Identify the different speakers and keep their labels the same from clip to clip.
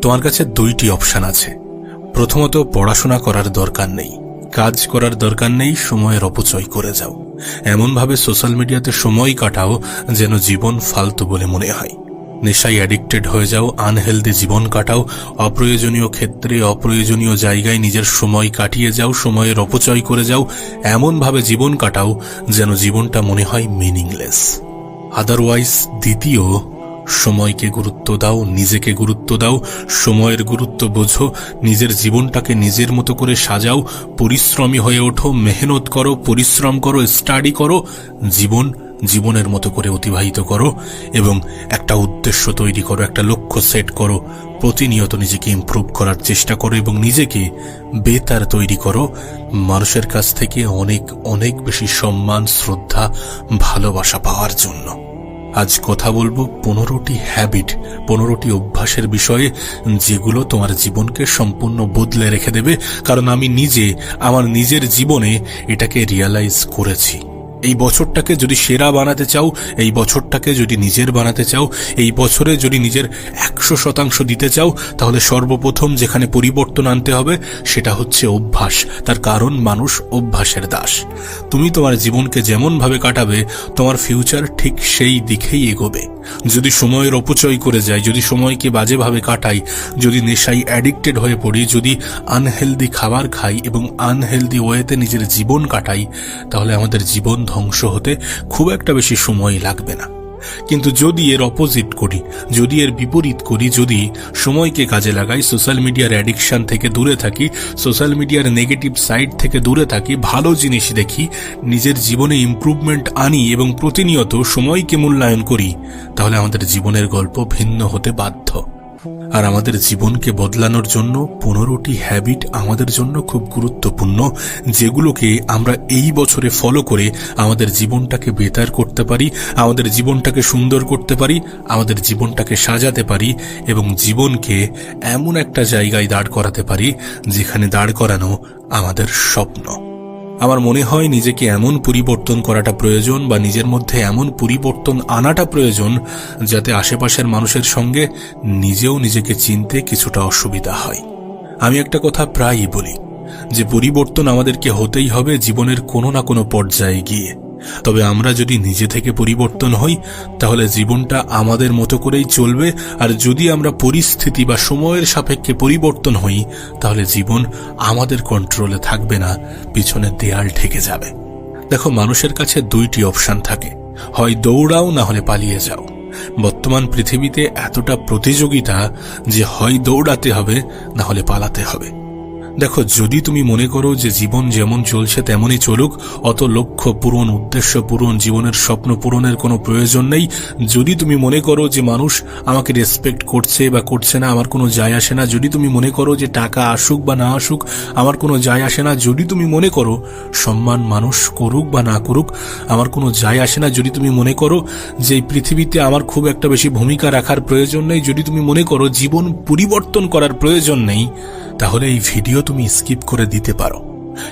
Speaker 1: তোমার কাছে দুইটি অপশন আছে। প্রথমত, পড়াশোনা করার দরকার নেই, কাজ করার দরকার নেই, সময়ের অপচয় করে যাও, এমনভাবে সোশ্যাল মিডিয়াতে সময় কাটাও যেন জীবন ফালতু বলে মনে হয়। নেশায় অ্যাডিক্টেড হয়ে যাও, আনহেলদি জীবন কাটাও, অপ্রয়োজনীয় ক্ষেত্রে অপ্রয়োজনীয় জায়গায় নিজের সময় কাটিয়ে যাও, সময়ের অপচয় করে যাও, এমনভাবে জীবন কাটাও যেন জীবনটা মনে হয় মিনিংলেস। আদারওয়াইজ দ্বিতীয়, সময়কে গুরুত্ব দাও, নিজেকে গুরুত্ব দাও, সময়ের গুরুত্ব বোঝো, নিজের জীবনটাকে নিজের মতো করে সাজাও, পরিশ্রমী হয়ে ওঠো, মেহনত করো, পরিশ্রম করো, স্টাডি করো, জীবনের মতো করে অতিবাহিত করো এবং একটা উদ্দেশ্য তৈরি করো, একটা লক্ষ্য সেট করো, প্রতিনিয়ত নিজেকে ইমপ্রুভ করার চেষ্টা করো এবং নিজেকে বেতার তৈরি করো, মানুষের কাছ থেকে অনেক অনেক বেশি সম্মান, শ্রদ্ধা, ভালোবাসা পাওয়ার জন্য। আজ কথা বলবো 15টি হ্যাবিট, 15টি অভ্যাসের বিষয়ে, যেগুলো তোমার জীবনকে সম্পূর্ণ বদলে রেখে দেবে। কারণ আমি নিজে আমার নিজের জীবনে এটাকে রিয়ালাইজ করেছি। এই বছরটাকে যদি সেরা বানাতে চাও, এই বছরটাকে যদি নিজের বানাতে চাও, এই বছরে যদি নিজের 100% দিতে চাও, তাহলে সর্বপ্রথম যেখানে পরিবর্তন আনতে হবে সেটা হচ্ছে অভ্যাস। তার কারণ মানুষ অভ্যাসের দাস। তুমি তোমার জীবনকে যেমন ভাবে কাটাবে, তোমার ফিউচার ঠিক সেই দিকেই এগোবে। যদি সময়ের অপচয় করে যায়, যদি সময়কে বাজেভাবে কাটাই, যদি নেশায় অ্যাডিক্টেড হয়ে পড়ি, যদি আনহেলদি খাবার খাই এবং আনহেলদি ওয়েতে নিজের জীবন কাটাই, তাহলে আমাদের জীবন ধ্বংস হতে খুব একটা বেশি সময় লাগবে না। কিন্তু যদি এর অপোজিট করি, যদি এর বিপরীত করি, যদি সময়কে কাজে লাগাই, সোশ্যাল মিডিয়ার অ্যাডিকশন থেকে দূরে থাকি, সোশ্যাল মিডিয়ার নেগেটিভ সাইড থেকে দূরে থাকি, ভালো জিনিস দেখি, নিজের জীবনে ইমপ্রুভমেন্ট আনি এবং প্রতিনিয়ত সময়কে মূল্যায়ন করি, তাহলে আমাদের জীবনের গল্প ভিন্ন হতে বাধ্য। আর আমাদের জীবনকে বদলানোর জন্য 15টি হ্যাবিট আমাদের জন্য খুব গুরুত্বপূর্ণ, যেগুলোকে আমরা এই বছরে ফলো করে আমাদের জীবনটাকে বেটার করতে পারি, আমাদের জীবনটাকে সুন্দর করতে পারি, আমাদের জীবনটাকে সাজাতে পারি এবং জীবনকে এমন একটা জায়গায় দাঁড় করাতে পারি যেখানে দাঁড় করানো আমাদের স্বপ্ন। আমার মনে হয় নিজেকে এমন পরিবর্তন করাটা প্রয়োজন, বা নিজের মধ্যে এমন পরিবর্তন আনাটা প্রয়োজন, যাতে আশেপাশের মানুষের সঙ্গে নিজেও নিজেকে চিনতে কিছুটা অসুবিধা হয়। আমি একটা কথা প্রায়ই বলি যে পরিবর্তন আমাদেরকে হতেই হবে জীবনের কোনো না কোনো পর্যায়ে গিয়ে। তবে আমরা যদি নিজে থেকে পরিবর্তন হই, তাহলে জীবনটা আমাদের মতো করেই চলবে। আর যদি আমরা পরিস্থিতি বা সময়ের সাপেক্ষে পরিবর্তন হই, তাহলে জীবন আমাদের কন্ট্রোলে থাকবে না, পিছনে দেয়াল ঠেকে যাবে। দেখো, মানুষের কাছে দুইটি অপশন থাকে, হয় দৌড়াও না হলে পালিয়ে যাও। বর্তমান পৃথিবীতে এতটা প্রতিযোগিতা যে হয় দৌড়াতে হবে না হলে পালাতে হবে। দেখো, যদি তুমি মনে করো যে জীবন যেমন চলছে তেমনই চলুক, অত লক্ষ্য পূরণ, উদ্দেশ্য পূরণ, জীবনের স্বপ্ন পূরণের কোনো প্রয়োজন নেই, যদি তুমি মনে করো যে মানুষ আমাকে রেসপেক্ট করছে বা করছে না, আমার কোনো যায় আসে না, যদি তুমি মনে করো যে টাকা আসুক বা না আসুক আমার কোনো যায় আসে না, যদি তুমি মনে করো সম্মান মানুষ করুক বা না করুক আমার কোনো যায় আসে না, যদি তুমি মনে করো যে এই পৃথিবীতে আমার খুব একটা বেশি ভূমিকা রাখার প্রয়োজন নেই, যদি তুমি মনে করো জীবন পরিবর্তন করার প্রয়োজন নেই, তাহলে এই ভিডিও তুমি স্কিপ করে দিতে পারো।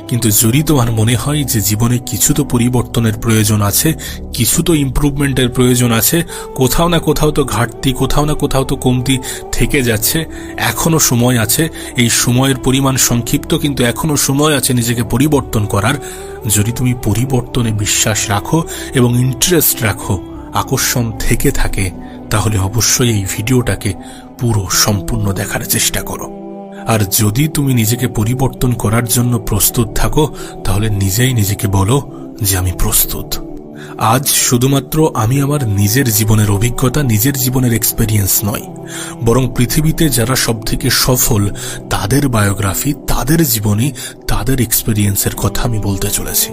Speaker 1: কিন্তু যদি তোমার মনে হয় যে জীবনে কিছু তো পরিবর্তনের প্রয়োজন আছে, কিছু তো ইমপ্রুভমেন্টের প্রয়োজন আছে, কোথাও না কোথাও তো ঘাটতি, কোথাও না কোথাও তো কমতি থেকে যাচ্ছে, এখনো সময় আছে, এই সময়ের পরিমাণ সংক্ষিপ্ত, কিন্তু এখনো সময় আছে নিজেকে পরিবর্তন করার। যদি তুমি পরিবর্তনে বিশ্বাস রাখো এবং ইন্টারেস্ট রাখো, আকর্ষণ থেকে থাকে, তাহলে অবশ্যই এই ভিডিওটাকে পুরো সম্পূর্ণ দেখার চেষ্টা করো। আর যদি তুমি নিজেকে পরিবর্তন করার জন্য প্রস্তুত থাকো, তাহলে নিজেই নিজেকে বলো যে আমি প্রস্তুত। আজ শুধুমাত্র আমি আমার নিজের জীবনের অভিজ্ঞতা, নিজের জীবনের এক্সপেরিয়েন্স নয়, বরং পৃথিবীতে যারা সবথেকে সফল তাদের বায়োগ্রাফি, তাদের জীবনী, তাদের এক্সপেরিয়েন্সের কথা আমি বলতে চলেছি।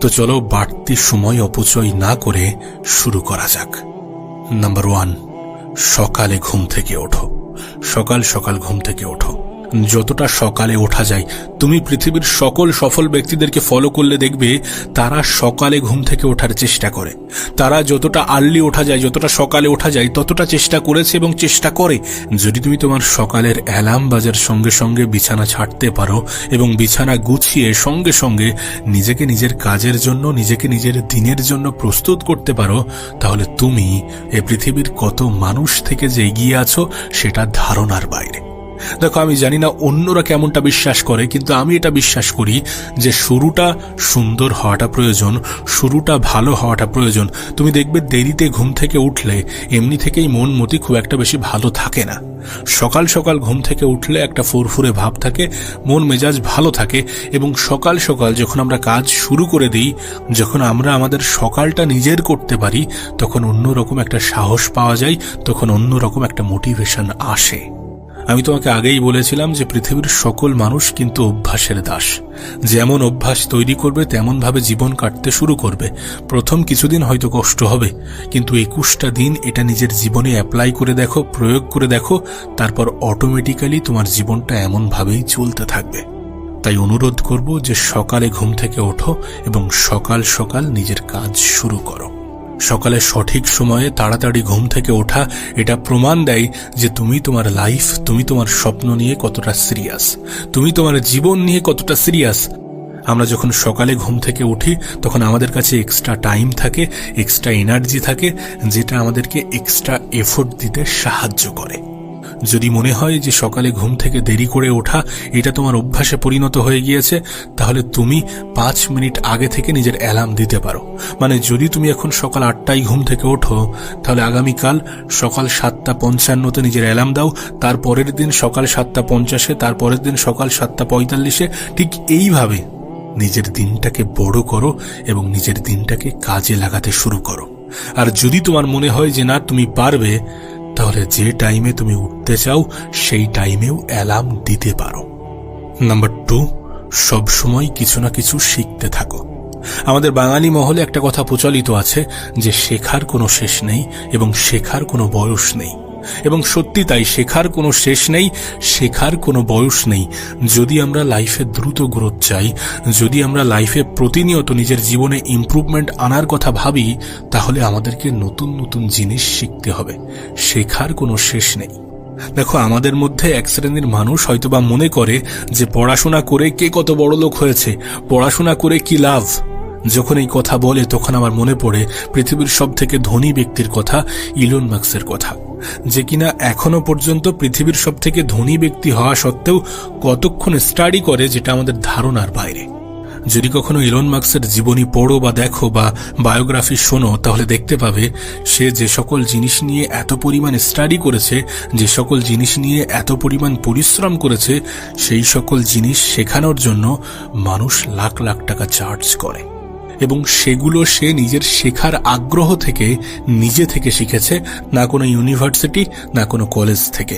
Speaker 1: তো চলো বাড়তি সময় অপচয় না করে শুরু করা যাক। নাম্বার 1, সকালে ঘুম থেকে ওঠো। সকাল সকাল ঘুম থেকে ওঠো। যতটা সকালে ওঠা যায়, তুমি পৃথিবীর সকল সফল ব্যক্তিদেরকে ফলো করলে দেখবে তারা সকালে ঘুম থেকে ওঠার চেষ্টা করে। তারা যতটা আর্লি ওঠা যায়, যতটা সকালে ওঠা যায়, ততটা চেষ্টা করেছে এবং চেষ্টা করে। যদি তুমি তোমার সকালের অ্যালার্ম বাজার সঙ্গে সঙ্গে বিছানা ছাড়তে পারো এবং বিছানা গুছিয়ে সঙ্গে সঙ্গে নিজেকে নিজের কাজের জন্য, নিজেকে নিজের দিনের জন্য প্রস্তুত করতে পারো, তাহলে তুমি এ পৃথিবীর কত মানুষ থেকে যে এগিয়ে আছো সেটা ধারণার বাইরে। দেখো, আমি জানি না অন্যরা কেমনটা বিশ্বাস করে, কিন্তু আমি এটা বিশ্বাস করি যে শুরুটা সুন্দর হওয়াটা প্রয়োজন, শুরুটা ভালো হওয়াটা প্রয়োজন। তুমি দেখবে দেরিতে ঘুম থেকে উঠলে এমনি থেকেই মন মতি খুব একটা বেশি ভালো থাকে না। সকাল সকাল ঘুম থেকে উঠলে একটা ফুরফুরে ভাব থাকে, মন মেজাজ ভালো থাকে, এবং সকাল সকাল যখন আমরা কাজ শুরু করে দিই, যখন আমরা আমাদের সকালটা নিজের করতে পারি, তখন অন্যরকম একটা সাহস পাওয়া যায়, তখন অন্যরকম একটা মোটিভেশন আসে। আমি তোমাকে আগেই বলেছিলাম যে পৃথিবীর সকল মানুষ কিন্তু অভ্যাসের দাস। যেমন অভ্যাস তৈরি করবে তেমন ভাবে জীবন কাটতে শুরু করবে। প্রথম কিছুদিন হয়তো কষ্ট হবে, কিন্তু 21টা দিন এটা নিজের জীবনে অ্যাপ্লাই করে দেখো, প্রয়োগ করে দেখো, তারপর অটোমেটিক্যালি তোমার জীবনটা এমনভাবেই চলতে থাকবে। তাই অনুরোধ করব যে সকালে ঘুম থেকে ওঠো এবং সকাল সকাল নিজের কাজ শুরু করো। সকালে সঠিক সময়ে তাড়াতাড়ি ঘুম থেকে ওঠা এটা প্রমাণ দেয় যে তুমি তোমার লাইফ, তুমি তোমার স্বপ্ন নিয়ে কতটা সিরিয়াস, তুমি তোমার জীবন নিয়ে কতটা সিরিয়াস। আমরা যখন সকালে ঘুম থেকে উঠি তখন আমাদের কাছে এক্সট্রা টাইম থাকে, এক্সট্রা এনার্জি থাকে, যেটা আমাদেরকে এক্সট্রা এফোর্ট দিতে সাহায্য করে। যদি মনে হয় যে সকালে ঘুম থেকে দেরি করে ওঠা এটা তোমার অভ্যাসে পরিণত হয়ে গিয়েছে, তাহলে তুমি 5 মিনিট আগে থেকে নিজের অ্যালার্ম দিতে পারো। মানে যদি তুমি এখন সকাল 8টায় ঘুম থেকে ওঠো, তাহলে আগামীকাল সকাল 7:55 নিজের অ্যালার্ম দাও, তারপরের দিন সকাল 7:50, তারপরের দিন সকাল 7:45। ঠিক এইভাবে নিজের দিনটাকে বড় করো এবং নিজের দিনটাকে কাজে লাগাতে শুরু করো। আর যদি তোমার মনে হয় যে না তুমি পারবে, তাহলে যে টাইমে তুমি উঠতে চাও সেই টাইমেও অ্যালার্ম দিতে পারো। নাম্বার 2, সবসময় কিছু না কিছু শিখতে থাকো। আমাদের বাঙালি মহলে একটা কথা প্রচলিত আছে যে শেখার কোনো শেষ নেই এবং শেখার কোনো বয়স নেই। এবং সত্যি তাই, শেখার কোনো শেষ নেই, শেখার কোনো বয়স নেই। যদি আমরা লাইফে দ্রুত গ্রোথ চাই, যদি আমরা লাইফে প্রতিনিয়ত নিজের জীবনে ইমপ্রুভমেন্ট আনার কথা ভাবি, তাহলে আমাদেরকে নতুন নতুন জিনিস শিখতে হবে। শেখার কোনো শেষ নেই। দেখো, আমাদের মধ্যে এক শ্রেণীর মানুষ হয়তোবা মনে করে যে পড়াশোনা করে কে কত বড় লোক হয়েছে, পড়াশোনা করে কি লাভ। যখন এই কথা বলে তখন আমার মনে পড়ে পৃথিবীর সবথেকে ধনী ব্যক্তির কথা, ইলন মাস্কের কথা, যে কিনা এখনো পর্যন্ত পৃথিবীর সবথেকে ধনী ব্যক্তি হওয়া সত্ত্বেও কতক্ষণ স্টাডি করে, যেটা আমাদের ধারণার বাইরে। যদি কখনো ইলন মাস্কের জীবনী পড়ো বা দেখো বা বায়োগ্রাফি শোনো, তাহলে দেখতে পাবে সে যে সকল জিনিস নিয়ে এত পরিমাণ স্টাডি করেছে, যে সকল জিনিস নিয়ে এত পরিমাণ পরিশ্রম করেছে, সেই সকল জিনিস শেখানোর জন্য মানুষ লাখ লাখ টাকা চার্জ করে। এবং সেগুলো সে নিজের শেখার আগ্রহ থেকে, নিজে থেকে শিখেছে, না কোনো ইউনিভার্সিটি, না কোনো কলেজ থেকে।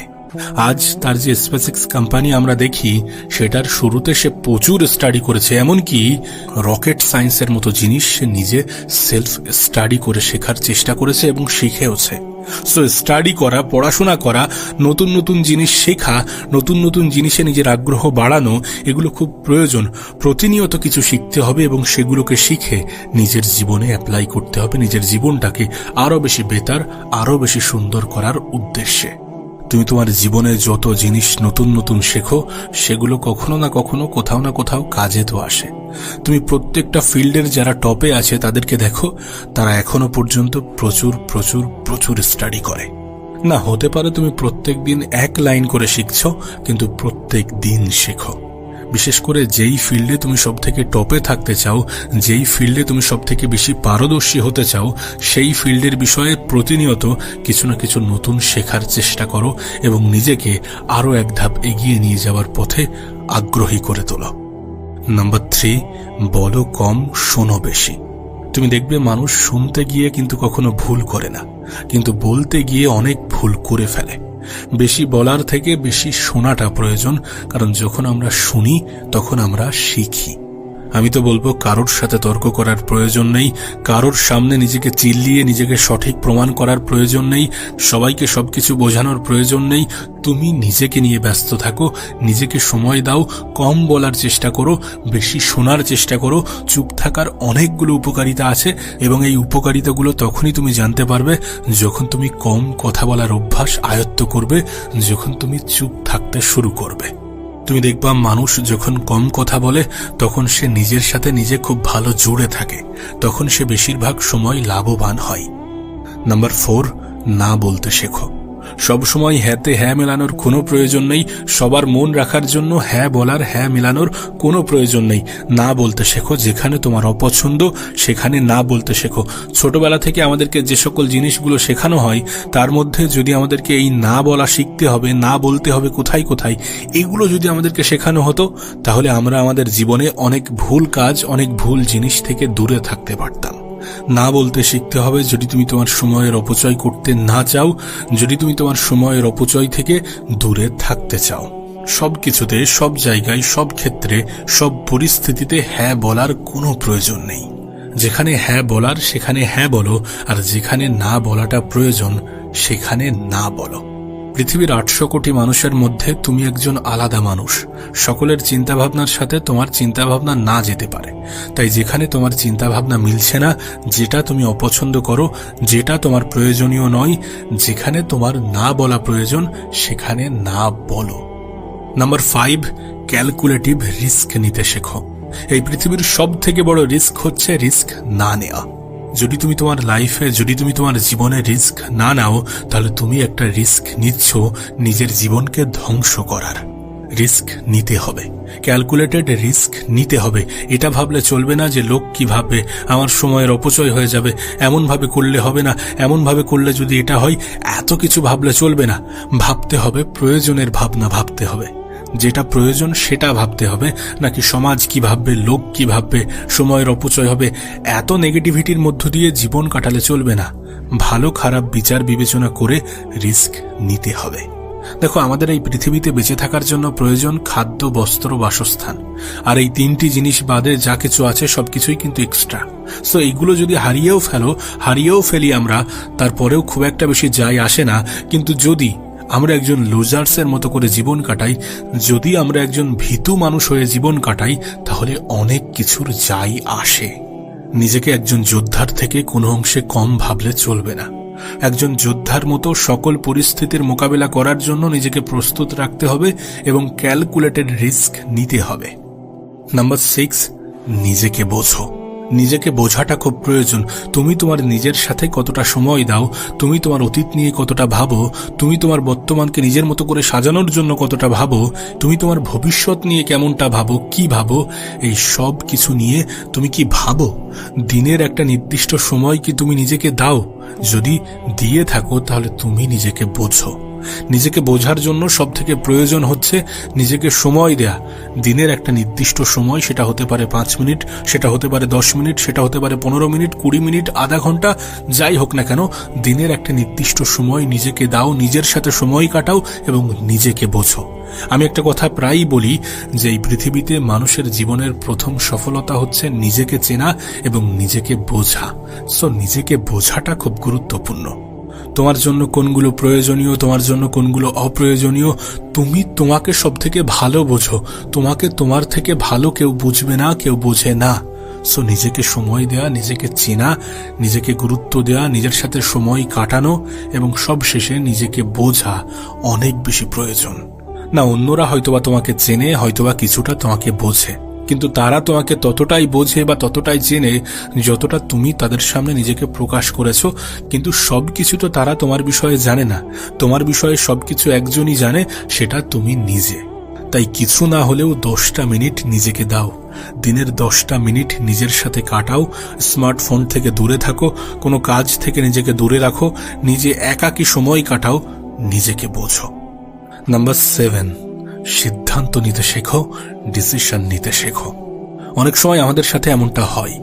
Speaker 1: আজ তার যে স্পেসএক্স কোম্পানি আমরা দেখি, সেটার শুরুতে সে প্রচুর স্টাডি করেছে। এমনকি রকেট সায়েন্সের মতো জিনিস সে নিজে সেলফ স্টাডি করে শেখার চেষ্টা করেছে এবং শিখেওছে। সো স্টাডি করা, পড়াশোনা করা, নতুন নতুন জিনিস শেখা, নতুন নতুন জিনিসে নিজের আগ্রহ বাড়ানো, এগুলো খুব প্রয়োজন। প্রতিনিয়ত কিছু শিখতে হবে এবং সেগুলোকে শিখে নিজের জীবনে অ্যাপ্লাই করতে হবে, নিজের জীবনটাকে আরো বেশি বেটার, আরো বেশি সুন্দর করার উদ্দেশ্যে। তুমি তোমার জীবনে যত জিনিস নতুন নতুন শেখো, সেগুলো কখনো না কখনো, কোথাও না কোথাও কাজে তো আসে। তুমি প্রত্যেকটা ফিল্ডের যারা টপে আছে তাদেরকে দেখো, তারা এখনো পর্যন্ত প্রচুর প্রচুর প্রচুর স্টাডি করে। না, হতে পারে তুমি প্রত্যেক দিন 1 লাইন করে শিখছো, কিন্তু প্রত্যেক দিন শেখো। বিশেষ করে যেই ফিল্ডে তুমি সব থেকে টপে থাকতে চাও, যেই ফিল্ডে তুমি সব থেকে বেশি পারদর্শী হতে চাও, সেই ফিল্ডের বিষয়ে প্রতিনিয়ত কিছু না কিছু নতুন শেখার চেষ্টা করো এবং নিজেকে আরো এক ধাপ এগিয়ে নিয়ে যাওয়ার পথে আগ্রহী করে তোলো। নাম্বার 3, বলো কম, শোনো বেশি। তুমি দেখবে মানুষ শুনতে গিয়ে কিন্তু কখনো ভুল করে না, কিন্তু বলতে গিয়ে অনেক ভুল করে ফেলে। বেশি বলার থেকে বেশি শোনাটা প্রয়োজন, কারণ যখন আমরা শুনি তখন আমরা শিখি। আমি তো বলবো কারোর সাথে তর্ক করার প্রয়োজন নেই, কারোর সামনে নিজেকে চিল্লিয়ে নিজেকে সঠিক প্রমাণ করার প্রয়োজন নেই, সবাইকে সবকিছু বোঝানোর প্রয়োজন নেই। তুমি নিজেকে নিয়ে ব্যস্ত থাকো, নিজেকে সময় দাও, কম বলার চেষ্টা করো, বেশি শোনার চেষ্টা করো। চুপ থাকার অনেকগুলো উপকারিতা আছে এবং এই উপকারিতাগুলো তখনই তুমি জানতে পারবে যখন তুমি কম কথা বলার অভ্যাস আয়ত্ত করবে, যখন তুমি চুপ থাকতে শুরু করবে। তুমি দেখবা মানুষ যখন কম কথা বলে তখন সে নিজের সাথে নিজে খুব ভালো জুড়ে থাকে, তখন সে বেশিরভাগ সময় লাভবান হয়। নাম্বার 4, না বলতে শেখো। সবসময় হ্যাঁতে হ্যাঁ মেলানোর কোনো প্রয়োজন নেই, সবার মন রাখার জন্য হ্যাঁ বলার হ্যাঁ মেলানোর কোনো প্রয়োজন নেই। না বলতে শেখো, যেখানে তোমার অপছন্দ সেখানে না বলতে শেখো। ছোটবেলা থেকে আমাদেরকে যে সকল জিনিসগুলো শেখানো হয় তার মধ্যে যদি আমাদেরকে এই না বলা শিখতে হবে, না বলতে হবে কোথায় কোথায়, এগুলো যদি আমাদেরকে শেখানো হতো তাহলে আমরা আমাদের জীবনে অনেক ভুল কাজ, অনেক ভুল জিনিস থেকে দূরে থাকতে পারতাম। না বলতে শিখতে হবে যদি তুমি তোমার সময়ের অপচয় করতে না চাও, যদি তুমি তোমার সময়ের অপচয় থেকে দূরে থাকতে চাও। সব কিছুতে, সব জায়গায়, সব ক্ষেত্রে, সব পরিস্থিতিতে হ্যাঁ বলার কোনো প্রয়োজন নেই। যেখানে হ্যাঁ বলার সেখানে হ্যাঁ বলো, আর যেখানে না বলাটা প্রয়োজন সেখানে না বলো। পৃথিবীর 800 কোটি মানুষের মধ্যে তুমি একজন আলাদা মানুষ। সকলের চিন্তাভাবনার সাথে তোমার চিন্তাভাবনা না যেতে পারে। তাই যেখানে তোমার চিন্তাভাবনা মিলছে না, যেটা তুমি অপছন্দ করো, যেটা তোমার প্রয়োজনীয় নয়, যেখানে তোমার না বলা প্রয়োজন সেখানে না বলো। নাম্বার 5, ক্যালকুলেটিভ রিস্ক নিতে শেখো। এই পৃথিবীর সব থেকে বড় রিস্ক হচ্ছে রিস্ক না নেওয়া। যদি তুমি তোমার লাইফে, যদি তুমি তোমার জীবনে রিস্ক না নাও তাহলে তুমি একটা রিস্ক নিচ্ছ নিজের জীবনকে ধ্বংস করার। রিস্ক নিতে হবে, ক্যালকুলেটেড রিস্ক নিতে হবে। এটা ভাবলে চলবে না যে লোক কি ভাববে, আমার সময়ের অপচয় হয়ে যাবে, এমন ভাবে করলে হবে না, এমন ভাবে করলে যদি এটা হয়, এত কিছু ভাবলে চলবে না। ভাবতে হবে, প্রয়োজনের ভাবনা ভাবতে হবে, যেটা প্রয়োজন সেটা ভাবতে হবে, নাকি সমাজ কি ভাববে, লোক কি ভাববে, সময়ের অপচয় হবে, এত নেগেটিভিটির মধ্য দিয়ে জীবন কাটালে চলবে না। ভালো খারাপ বিচার বিবেচনা করে রিস্ক নিতে হবে। দেখো, আমাদের এই পৃথিবীতে বেঁচে থাকার জন্য প্রয়োজন খাদ্য, বস্ত্র, বাসস্থান, আর এই 3টি জিনিস বাদে যা কিছু আছে সবকিছুই কিন্তু এক্সট্রা। সো এইগুলো যদি হারিয়েও ফেলি আমরা, তারপরেও খুব একটা বেশি যায় আসে না। কিন্তু যদি আমরা একজন লুজার্সের মতো করে জীবন কাটাই, যদি আমরা একজন ভীতু মানুষ হয়ে জীবন কাটাই, তাহলে অনেক কিছুর যাই আসে। নিজেকে একজন যোদ্ধার থেকে কোনো অংশে কম ভাবলে চলবে না। একজন যোদ্ধার মতো সকল পরিস্থিতির মোকাবেলা করার জন্য নিজেকে প্রস্তুত রাখতে হবে এবং ক্যালকুলেটেড রিস্ক নিতে হবে। নাম্বার 6, নিজেকে বোঝো। নিজেকে বোঝাটা খুব প্রয়োজন। তুমি তোমার নিজের সাথে কতটা সময় দাও, তুমি তোমার অতীত নিয়ে কতটা ভাবো, তুমি তোমার বর্তমানকে নিজের মতো করে সাজানোর জন্য কতটা ভাবো, তুমি তোমার ভবিষ্যৎ নিয়ে কেমনটা ভাবো, কি ভাবো, এই সব কিছু নিয়ে তুমি কি ভাবো? দিনের একটা নির্দিষ্ট সময় কি তুমি নিজেকে দাও? যদি দিয়ে থাকো তাহলে তুমি নিজেকে বোঝো। নিজেকে বোঝার জন্য সব থেকে প্রয়োজন হচ্ছে নিজেকে সময় দেয়া। দিনের একটা নির্দিষ্ট সময়, সেটা হতে পারে 5 মিনিট, সেটা হতে পারে 10 মিনিট, সেটা হতে পারে 15 মিনিট, 20 মিনিট, আধা ঘন্টা, যাই হোক না কেন, দিনের একটা নির্দিষ্ট সময় নিজেকে দাও, নিজের সাথে সময় কাটাও এবং নিজেকে বোঝো। আমি একটা কথা প্রায়ই বলি যে এই পৃথিবীতে মানুষের জীবনের প্রথম সফলতা হচ্ছে নিজেকে চেনা এবং নিজেকে বোঝা। সো নিজেকে বোঝাটা খুব গুরুত্বপূর্ণ। তোমার জন্য কোনগুলো প্রয়োজনীয়, তোমার জন্য কোনগুলো অপ্রয়োজনীয়, তুমি তোমাকে সব থেকে ভালো বোঝো। তোমাকে তোমার থেকে ভালো কেউ বুঝবে না, কেউ বোঝে না। সো নিজেকে সময় দেয়া, নিজেকে চেনা, নিজেকে গুরুত্ব দেয়া, নিজের সাথে সময় কাটানো এবং সব শেষে নিজেকে বোঝা অনেক বেশি প্রয়োজন। না, অন্যরা হয়তোবা তোমাকে চেনে, হয়তোবা কিছুটা তোমাকে বোঝে, কিন্তু তারা তোমাকে ততটাই বোঝে বা ততটাই চেনে যতটা তুমি তাদের সামনে নিজেকে প্রকাশ করেছো। কিন্তু সবকিছু তো তারা তোমার বিষয়ে জানে না। তোমার বিষয়ে সবকিছু একজনই জানে, সেটা তুমি নিজে। তাই কিছু না হলেও 10টা মিনিট নিজেকে দাও। দিনের 10টা মিনিট নিজের সাথে কাটাও। স্মার্টফোন থেকে দূরে থাকো, কোনো কাজ থেকে নিজেকে দূরে রাখো, নিজে একাকী সময় কাটাও, নিজেকে বোঝো। নাম্বার 7, সিদ্ধান্ত নিতে শেখো, ডিসিশন নিতে শেখো। অনেক সময় আমাদের সাথে এমনটা হয়,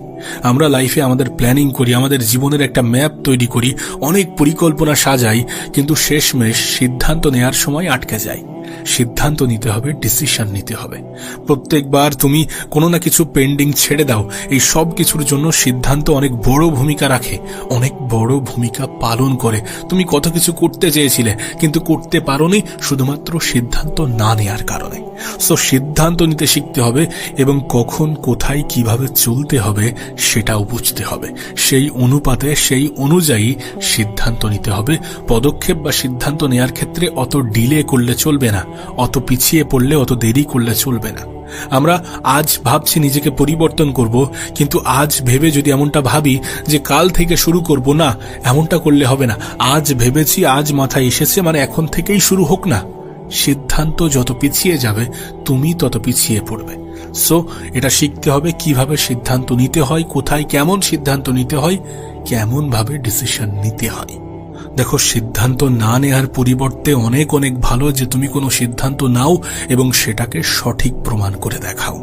Speaker 1: আমরা লাইফে আমাদের প্ল্যানিং করি, আমাদের জীবনের একটা ম্যাপ তৈরি করি, অনেক পরিকল্পনা সাজাই, কিন্তু শেষমেশ সিদ্ধান্ত নেওয়ার সময় আটকে যাই। সিদ্ধান্ত নিতে হবে, ডিসিশন নিতে হবে। প্রত্যেকবার তুমি কোনো না কিছু পেন্ডিং ছেড়ে দাও, এই সব কিছুর জন্য সিদ্ধান্ত অনেক বড় ভূমিকা রাখে, অনেক বড় ভূমিকা পালন করে। তুমি কত কিছু করতে চেয়েছিলে কিন্তু করতে পারোনি শুধুমাত্র সিদ্ধান্ত না নেওয়ার কারণে। সো সিদ্ধান্ত নিতে শিখতে হবে এবং কখন কোথায় কিভাবে চলতে হবে সেটাও বুঝতে হবে। সেই অনুপাতে সেই অনুযায়ী সিদ্ধান্ত নিতে হবে। পদক্ষেপ বা সিদ্ধান্ত নেওয়ার ক্ষেত্রে অত ডিলে করলে চলবে না, অত পিছিয়ে পড়লে, অত দেরি করলে চলবে না। আমরা আজ ভাবছি নিজেকে পরিবর্তন করব, কিন্তু আজ ভেবে যদি এমনটা ভাবি যে কাল থেকে শুরু করব, না, এমনটা করলে হবে না। আজ ভেবেছি, আজ মাথায় এসেছে, মানে এখন থেকেই শুরু হোক না। সিদ্ধান্ত যত পিছিয়ে যাবে তুমি তত পিছিয়ে পড়বে। সো এটা শিখতে হবে কিভাবে সিদ্ধান্ত নিতে হয়, কোথায় কেমন সিদ্ধান্ত নিতে হয়, কেমন ভাবে ডিসিশন নিতে হয়। দেখো, সিদ্ধান্ত না নেওয়ার পরিবর্তে অনেক অনেক ভালো যে তুমি কোনো সিদ্ধান্ত নাও এবং সেটাকে সঠিক প্রমাণ করে দেখাও।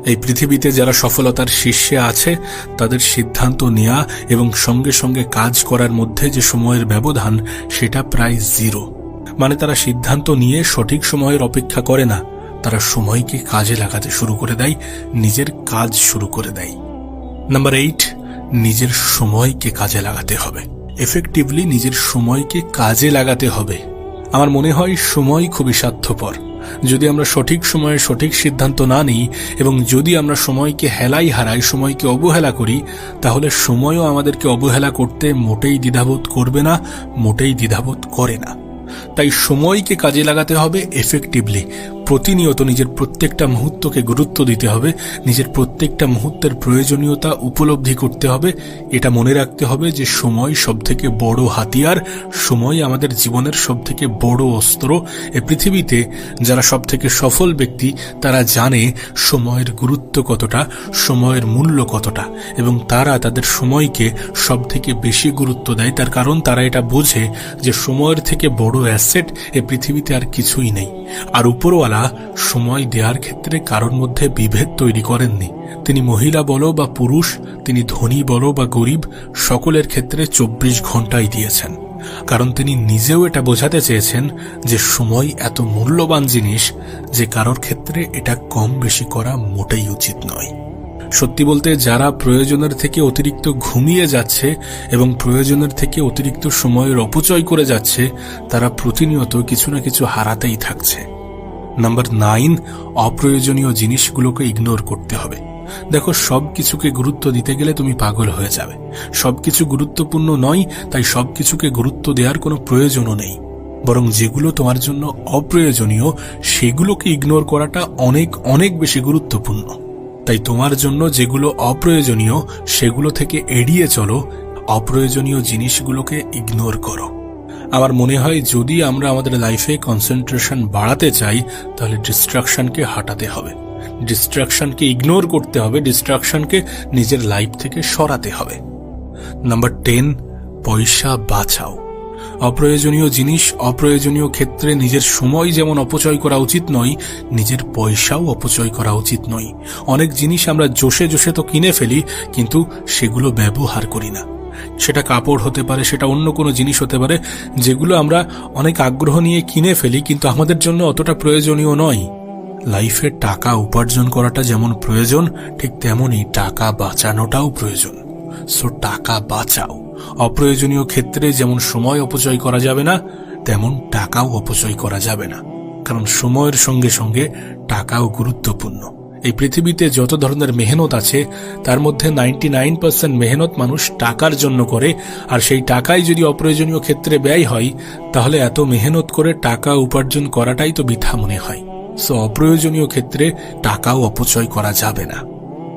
Speaker 1: এই পৃথিবীতে যারা সফলতার শীর্ষে আছে তাদের সিদ্ধান্ত নেওয়া এবং সঙ্গে সঙ্গে কাজ করার মধ্যে যে সময়ের ব্যবধান সেটা প্রায় 0। মানে তারা সিদ্ধান্ত নিয়ে সঠিক সময়ের অপেক্ষা করে না, তারা সময়কে কাজে লাগাতে শুরু করে দেয়, নিজের কাজ শুরু করে দেয়। নাম্বার 8, নিজের সময়কে কাজে লাগাতে হবে। এফেক্টিভলি নিজের সময়কে কাজে লাগাতে হবে। আমার মনে হয় সময় খুবই স্বার্থপর। যদি আমরা সঠিক সময়ে সঠিক সিদ্ধান্ত না নিই এবং যদি আমরা সময়কে হেলাই হারাই, সময়কে অবহেলা করি, তাহলে সময়ও আমাদেরকে অবহেলা করতে মোটেই দ্বিধাবোধ করবে না, মোটেই দ্বিধাবোধ করে না। তাই সময়কে কাজে লাগাতে হবে এফেক্টিভলি। প্রতিনিয়ত নিজের প্রত্যেকটা মুহূর্তকে গুরুত্ব দিতে হবে, নিজের প্রত্যেকটা মুহূর্তের প্রয়োজনীয়তা উপলব্ধি করতে হবে। এটা মনে রাখতে হবে যে সময় সবথেকে বড় হাতিয়ার, সময় আমাদের জীবনের সবথেকে বড় অস্ত্র। এই পৃথিবীতে যারা সবথেকে সফল ব্যক্তি তারা জানে সময়ের গুরুত্ব কতটা, সময়ের মূল্য কতটা, এবং তারা তাদের সময়কে সবথেকে বেশি গুরুত্ব দেয়। তার কারণ তারা এটা বোঝে যে সময়ের থেকে বড় অ্যাসেট এই পৃথিবীতে আর কিছুই নেই। আর উপরওয়ালা সময় দেওয়ার ক্ষেত্রে কারোর মধ্যে বিভেদ তৈরি করেননি। তিনি মহিলা বলো বা পুরুষ, তিনি ধনী বলো বা গরিব, সকলের ক্ষেত্রে 24 ঘন্টাই দিয়েছেন। কারণ তিনি নিজেও এটা বোঝাতে চেয়েছেন যে সময় এত মূল্যবান জিনিস যে কারোর ক্ষেত্রে এটা কম বেশি করা মোটেই উচিত নয়। সত্যি বলতে যারা প্রয়োজনের থেকে অতিরিক্ত ঘুমিয়ে যাচ্ছে এবং প্রয়োজনের থেকে অতিরিক্ত সময়ের অপচয় করে যাচ্ছে, তারা প্রতিনিয়ত কিছু না কিছু হারাতেই থাকছে। নাম্বার 9, অপ্রয়োজনীয় জিনিসগুলোকে ইগনোর করতে হবে। দেখো, সবকিছুকে গুরুত্ব দিতে গেলে তুমি পাগল হয়ে যাবে। সবকিছু গুরুত্বপূর্ণ নয়, তাই সবকিছুকে গুরুত্ব দেওয়ার কোনো প্রয়োজনও নেই। বরং যেগুলো তোমার জন্য অপ্রয়োজনীয় সেগুলোকে ইগনোর করাটা অনেক অনেক বেশি গুরুত্বপূর্ণ। তাই তোমার জন্য যেগুলো অপ্রয়োজনীয় সেগুলো থেকে এড়িয়ে চলো, অপ্রয়োজনীয় জিনিসগুলোকে ইগনোর করো। আমার মনে হয় যদি আমরা আমাদের লাইফে কনসেন্ট্রেশন বাড়াতে চাই তাহলে ডিস্ট্রাকশনকে হাঁটাতে হবে, ডিস্ট্রাকশনকে ইগনোর করতে হবে, ডিস্ট্রাকশনকে নিজের লাইফ থেকে সরাতে হবে। নাম্বার 10, পয়সা বাঁচাও। অপ্রয়োজনীয় জিনিস, অপ্রয়োজনীয় ক্ষেত্রে নিজের সময় যেমন অপচয় করা উচিত নয়, নিজের পয়সাও অপচয় করা উচিত নয়। অনেক জিনিস আমরা জোশে জোশে তো কিনে ফেলি, কিন্তু সেগুলো ব্যবহার করি না। সেটা কাপড় হতে পারে, সেটা অন্য কোনো জিনিস হতে পারে, যেগুলো আমরা অনেক আগ্রহ নিয়ে কিনে ফেলি কিন্তু আমাদের জন্য অতটা প্রয়োজনীয় নয়। লাইফে টাকা উপার্জন করাটা যেমন প্রয়োজন, ঠিক তেমনই টাকা বাঁচানোটাও প্রয়োজন। সো টাকা বাঁচাও। অপ্রয়োজনীয় ক্ষেত্রে যেমন সময় অপচয় করা যাবে না, তেমন টাকাও অপচয় করা যাবে না। কারণ সময়ের সঙ্গে সঙ্গে টাকাও গুরুত্বপূর্ণ। এই পৃথিবীতে যত ধরনের মেহনত আছে তার মধ্যে 99% মেহনত মানুষ টাকার জন্য করে, আর সেই টাকাই যদি অপ্রয়োজনীয় ক্ষেত্রে ব্যয় হয় তাহলে এত মেহনত করে টাকা উপার্জন করাটাই তো বৃথা মনে হয়। সো অপ্রয়োজনীয় ক্ষেত্রে টাকাও অপচয় করা যাবে না।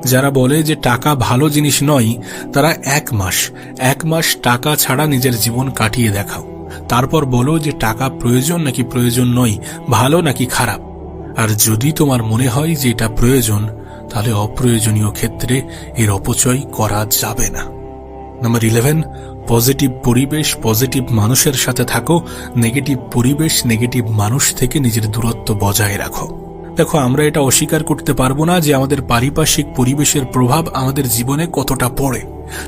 Speaker 1: যারা বলে যে টাকা ভালো জিনিস নয়, তারা এক মাস টাকা ছাড়া নিজের জীবন কাটিয়ে দেখাও, তারপর বলো যে টাকা প্রয়োজন নাকি প্রয়োজন নয়, ভালো নাকি খারাপ। আর যদি তোমার মনে হয় যে এটা প্রয়োজন, তাহলে অপ্রয়োজনীয় ক্ষেত্রে এর অপচয় করা যাবে না। নাম্বার 11, পজিটিভ পরিবেশ, পজিটিভ মানুষের সাথে থাকো। নেগেটিভ পরিবেশ, নেগেটিভ মানুষ থেকে নিজের দূরত্ব বজায় রাখো। দেখো, আমরা এটা অস্বীকার করতে পারবো না যে আমাদের পারিপার্শ্বিক পরিবেশের প্রভাব আমাদের জীবনে কতটা পড়ে।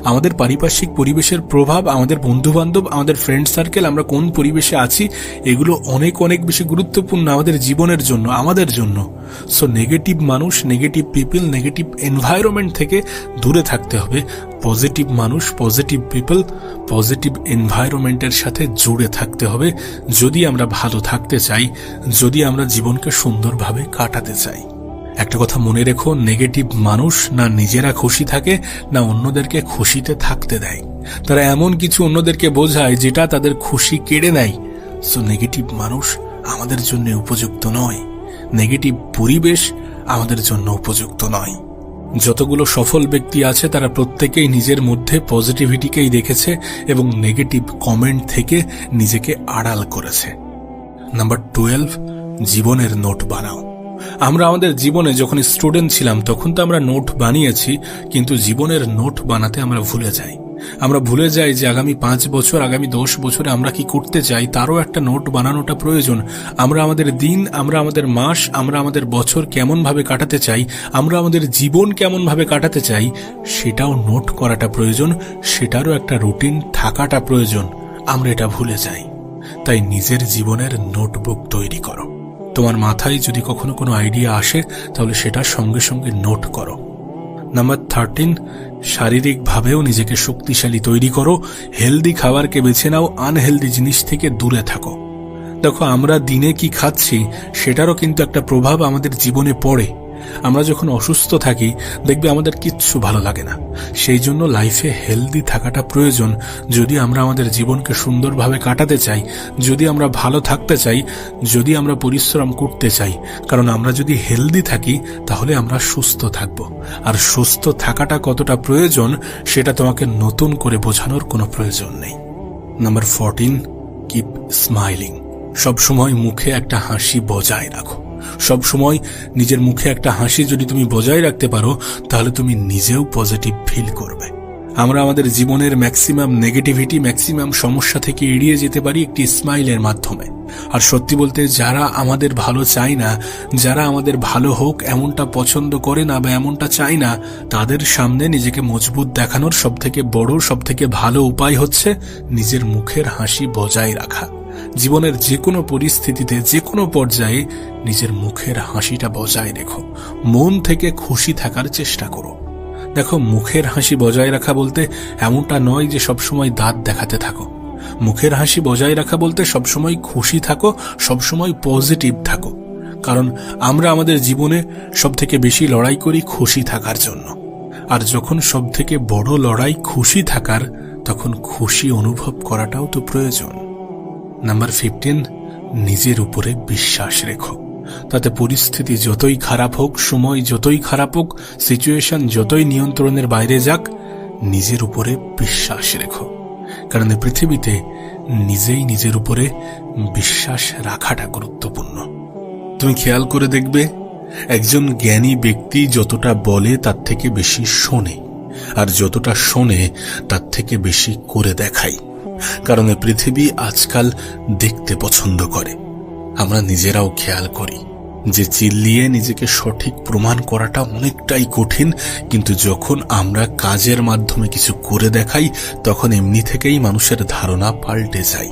Speaker 1: আমাদের পারিপার্শ্বিক পরিবেশের প্রভাব, আমাদের বন্ধু বান্ধব, আমাদের ফ্রেন্ড সার্কেল, আমরা কোন পরিবেশে আছি, এগুলো অনেক অনেক বেশি গুরুত্বপূর্ণ আমাদের জীবনের জন্য, আমাদের জন্য। সো নেগেটিভ মানুষ, নেগেটিভ পিপল, নেগেটিভ এনভায়রনমেন্ট থেকে দূরে থাকতে হবে। পজিটিভ মানুষ, পজিটিভ পিপল, পজিটিভ এনভায়রনমেন্টের সাথে জুড়ে থাকতে হবে যদি আমরা ভালো থাকতে চাই, যদি আমরা জীবনকে সুন্দরভাবে কাটাতে চাই। একটা কথা মনে রেখো, নেগেটিভ মানুষ না নিজেরা খুশি থাকে না অন্যদেরকে খুশিতে থাকতে দেয়। তারা এমন কিছু অন্যদেরকে বোঝায় যেটা তাদের খুশি কেড়ে নেয়। সো নেগেটিভ মানুষ আমাদের জন্য উপযুক্ত নয়, নেগেটিভ পরিবেশ আমাদের জন্য উপযুক্ত নয়। যতগুলো সফল ব্যক্তি আছে তারা প্রত্যেকেই নিজের মধ্যে পজিটিভিটিকেই দেখেছে এবং নেগেটিভ কমেন্ট থেকে নিজেকে আড়াল করেছে। নাম্বার 12, জীবনের নোট বানাও। আমরা আমাদের জীবনে যখন স্টুডেন্ট ছিলাম তখন তো আমরা নোট বানিয়েছি, কিন্তু জীবনের নোট বানাতে আমরা ভুলে যাই। আমরা ভুলে যাই যে আগামী 5 বছর, আগামী 10 বছরে আমরা কি করতে চাই তারও একটা নোট বানানোটা প্রয়োজন। আমরা আমাদের দিন, আমরা আমাদের মাস, আমরা আমাদের বছর কেমন ভাবে কাটাতে চাই, আমরা আমাদের জীবন কেমন ভাবে কাটাতে চাই, সেটাও নোট করাটা প্রয়োজন, সেটারও একটা রুটিন থাকাটা প্রয়োজন। আমরা এটা ভুলে যাই। তাই নিজের জীবনের নোটবুক তৈরি করো। তোমার মাথায় যদি কখনো কোনো আইডিয়া আসে তাহলে সেটা সঙ্গে সঙ্গে নোট করো। নাম্বার 13, শারীরিকভাবেও নিজেকে শক্তিশালী তৈরি করো। হেলদি খাবারকে বেছে নাও, আনহেলদি জিনিস থেকে দূরে থাকো। দেখো, আমরা দিনে কি খাচ্ছি সেটারও কিন্তু একটা প্রভাব আমাদের জীবনে পড়ে। আমরা যখন অসুস্থ থাকি দেখবে আমাদের কিচ্ছু ভালো লাগে না। সেই জন্য লাইফে হেলদি থাকাটা প্রয়োজন যদি আমরা আমাদের জীবনকে সুন্দরভাবে কাটাতে চাই, যদি আমরা ভালো থাকতে চাই, যদি আমরা পরিশ্রম করতে চাই। কারণ আমরা যদি হেলদি থাকি তাহলে আমরা সুস্থ থাকব। আর সুস্থ থাকাটা কতটা প্রয়োজন সেটা তোমাকে নতুন করে বোঝানোর কোনো প্রয়োজন নেই। Number 14, keep smiling. সবসময় মুখে একটা হাসি বজায় রাখো। সব সময় নিজের মুখে একটা হাসি যদি তুমি বজায় রাখতে পারো তাহলে তুমি নিজেও পজিটিভ ফিল করবে। আমরা আমাদের জীবনের ম্যাক্সিমাম নেগেটিভিটি, ম্যাক্সিমাম সমস্যা থেকে এড়িয়ে যেতে পারি একটি স্মাইলের মাধ্যমে। আর সত্যি বলতে যারা আমাদের ভালো চায় না, যারা আমাদের ভালো হোক এমনটা পছন্দ করে না বা এমনটা চায় না, তাদের সামনে নিজেকে মজবুত দেখানোর সবথেকে বড়, সবথেকে ভালো উপায় হচ্ছে নিজের মুখের হাসি বজায় রাখা। জীবনের যে কোনো পরিস্থিতিতে, যে কোনো পর্যায়ে নিজের মুখের হাসিটা বজায় রেখো। মন থেকে খুশি থাকার চেষ্টা করো। দেখো, মুখের হাসি বজায় রাখা বলতে এমনটা নয় যে সবসময় দাঁত দেখাতে থাকো। মুখের হাসি বজায় রাখা বলতে সবসময় খুশি থাকো, সবসময় পজিটিভ থাকো। কারণ আমরা আমাদের জীবনে সবথেকে বেশি লড়াই করি খুশি থাকার জন্য। আর যখন সবথেকে বড় লড়াই খুশি থাকার, তখন খুশি অনুভব করাটাও তো প্রয়োজন। নাম্বার 15, নিজের উপরে বিশ্বাস রেখো। তাতে পরিস্থিতি যতই খারাপ হোক, সময় যতই খারাপ হোক, সিচুয়েশন যতই নিয়ন্ত্রণের বাইরে যাক, নিজের উপরে বিশ্বাস রেখো। কারণ পৃথিবীতে নিজেই নিজের উপরে বিশ্বাস রাখাটা গুরুত্বপূর্ণ। তুমি খেয়াল করে দেখবে, একজন জ্ঞানী ব্যক্তি যতটা বলে তার থেকে বেশি শোনে, আর যতটা শোনে তার থেকে বেশি করে দেখায়। কারণ পৃথিবী আজকাল দেখতে পছন্দ করে। আমরা নিজেরাও খেয়াল করি যে চিল্লিয়ে নিজেকে সঠিক প্রমাণ করাটা অনেকটাই কঠিন, কিন্তু যখন আমরা কাজের মাধ্যমে কিছু করে দেখাই তখন এমনি থেকেই মানুষের ধারণা পাল্টে যায়।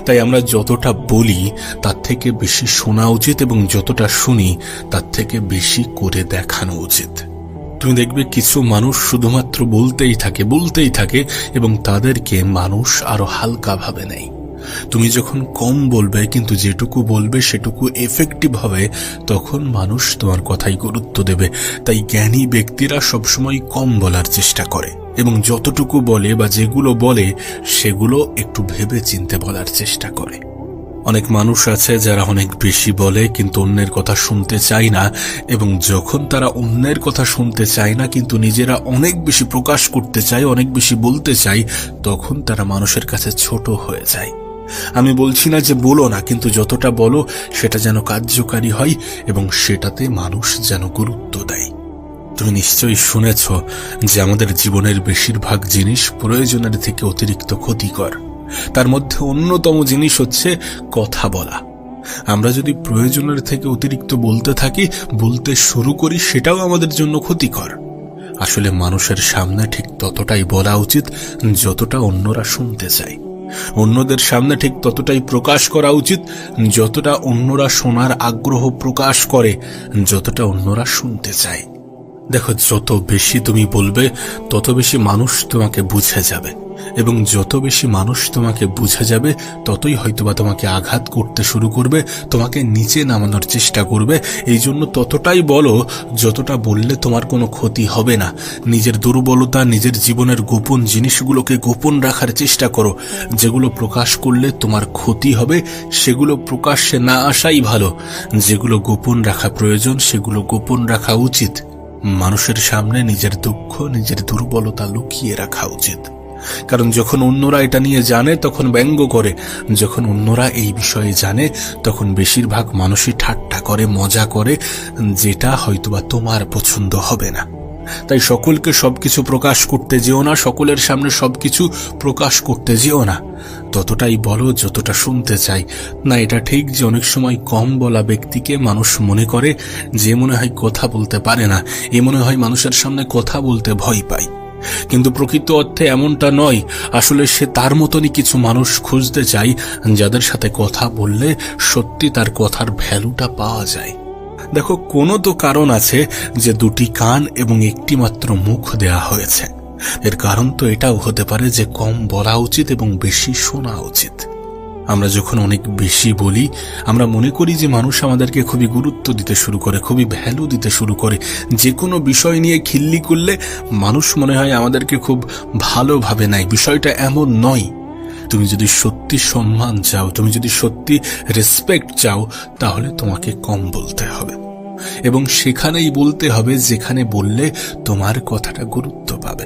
Speaker 1: তাই আমরা যতটা বলি তার থেকে বেশি শোনা উচিত, এবং যতটা শুনি তার থেকে বেশি করে দেখানো উচিত। তুমি দেখবে কিছু মানুষ শুধুমাত্র বলতেই থাকে এবং তাদেরকে মানুষ আরো হালকা ভাবে নেয়। তুমি যখন কম বলবে কিন্তু যেটুকু বলবে সেটুকু এফেক্টিভ হবে, তখন মানুষ তোমার কথাই গুরুত্ব দেবে। তাই জ্ঞানী ব্যক্তিরা সবসময় কম বলার চেষ্টা করে এবং যতটুকু বলে বা যেগুলো বলে সেগুলো একটু ভেবে চিন্তে বলার চেষ্টা করে। অনেক মানুষ আছে যারা অনেক বেশি বলে কিন্তু অন্যের কথা শুনতে চায় না, এবং যখন তারা অন্যের কথা শুনতে চায় না কিন্তু নিজেরা অনেক বেশি প্রকাশ করতে চায়, অনেক বেশি বলতে চায়, তখন তারা মানুষের কাছে ছোট হয়ে যায়। আমি বলছি না যে বলো না, কিন্তু যতটা বলো সেটা যেন কার্যকারী হয় এবং সেটাতে মানুষ যেন গুরুত্ব দেয়। তুমি নিশ্চয়ই শুনেছ যে আমাদের জীবনের বেশিরভাগ জিনিস প্রয়োজনের থেকে অতিরিক্ত ক্ষতিকর। তার মধ্যে অন্যতম জিনিস হচ্ছে কথা বলা। আমরা যদি প্রয়োজনের থেকে অতিরিক্ত বলতে থাকি, বলতে শুরু করি, সেটাও আমাদের জন্য ক্ষতিকর। আসলে মানুষের সামনে ঠিক ততটাই বলা উচিত যতটা অন্যরা শুনতে চায়। অন্যদের সামনে ঠিক ততটাই প্রকাশ করা উচিত যতটা অন্যরা শোনার আগ্রহ প্রকাশ করে, যতটা অন্যরা শুনতে চায়। দেখো, যত বেশি তুমি বলবে তত বেশি মানুষ তোমাকে বুঝে যাবে, এবং যত বেশি মানুষ তোমাকে বুঝে যাবে ততই হয়তোবা তোমাকে আঘাত করতে শুরু করবে, তোমাকে নিচে নামানোর চেষ্টা করবে। এই জন্য ততটাই বলো যতটা বললে তোমার কোনো ক্ষতি হবে না। নিজের দুর্বলতা, নিজের জীবনের গোপন জিনিসগুলোকে গোপন রাখার চেষ্টা করো। যেগুলো প্রকাশ করলে তোমার ক্ষতি হবে সেগুলো প্রকাশ্যে না আসাই ভালো। যেগুলো গোপন রাখা প্রয়োজন সেগুলো গোপন রাখা উচিত। মানুষের সামনে নিজের দুঃখ, নিজের দুর্বলতা লুকিয়ে রাখা উচিত। কারণ যখন অন্যরা এটা নিয়ে জানে তখন ব্যঙ্গ করে, যখন অন্যরা এই বিষয়ে জানে তখন বেশিরভাগ মানুষই ঠাট্টা করে, মজা করে, যেটা হয়তোবা তোমার পছন্দ হবে না। তাই সকলকে সবকিছু প্রকাশ করতে যেও না, সকলের সামনে সবকিছু প্রকাশ করতে যেও না। ততটাই বলো যতটা শুনতে চাই। না, এটা ঠিক যে অনেক সময় কম বলা ব্যক্তিকে মানুষ মনে করে যে মনে হয় কথা বলতে পারে না, এ মনে হয় মানুষের সামনে কথা বলতে ভয় পায়। কিন্তু প্রকৃত অর্থে এমনটা নয়। আসলে সে তার মতনই কিছু মানুষ খুঁজতে চায় যাদের সাথে কথা বললে সত্যি তার কথার ভ্যালুটা পাওয়া যায়। দেখো, কোনো তো কারণ আছে যে দুটি কান এবং একটি মাত্র মুখ দেয়া হয়েছে। এর কারণ তো এটাও হতে পারে যে কম বলা উচিত এবং বেশি শোনা উচিত। আমরা যখন অনেক বেশি বলি আমরা মনে করি যে মানুষ আমাদেরকে খুবই গুরুত্ব দিতে শুরু করে, খুবই ভ্যালু দিতে শুরু করে। যে কোনো বিষয় নিয়ে খিল্লি করলে মানুষ মনে হয় আমাদেরকে খুব ভালোভাবে নেয়। বিষয়টা এমন নয়। তুমি যদি সত্যি সম্মান চাও, তুমি যদি সত্যি রেসপেক্ট চাও, তাহলে তোমাকে কম বলতে হবে, এবং সেখানেই বলতে হবে যেখানে বললে তোমার কথাটা গুরুত্ব পাবে।